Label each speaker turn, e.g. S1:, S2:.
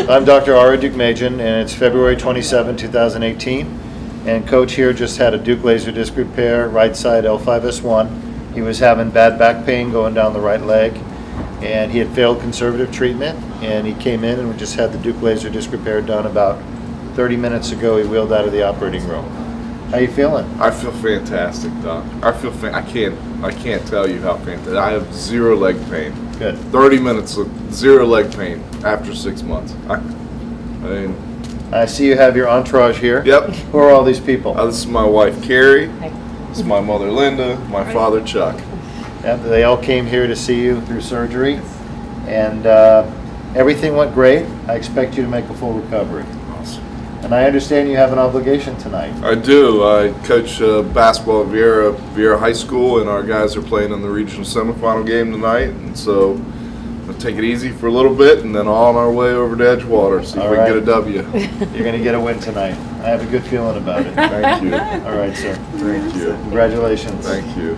S1: I'm Dr. Ara Deuk, and it's February 27, 2018. And Coach here just had a Deuk laser disc repair, right side L5S1. He was having bad back pain going down the right leg, and he had failed conservative treatment. And he came in and we just had the Deuk laser disc repair done about 30 minutes ago. He wheeled out of the operating room. How you feeling?
S2: I feel fantastic, Doc. I can't tell you how fantastic. I have zero leg pain.
S1: Good.
S2: 30 minutes of zero leg pain after 6 months.
S1: I see you have your entourage here.
S2: Yep.
S1: Who are all these people?
S2: This is my wife, Carrie. This is my mother, Linda. My father, Chuck.
S1: Yeah, they all came here to see you through surgery, and everything went great. I expect you to make a full recovery.
S2: Awesome.
S1: And I understand you have an obligation tonight.
S2: I do. I coach basketball at Viera High School, and our guys are playing in the regional semifinal game tonight. And so we'll take it easy for a little bit, and then on our way over to Edgewater, see if we can get a W.
S1: You're going to get a win tonight. I have a good feeling about it.
S2: Thank you.
S1: All right, sir.
S2: Thank you.
S1: Congratulations.
S2: Thank you.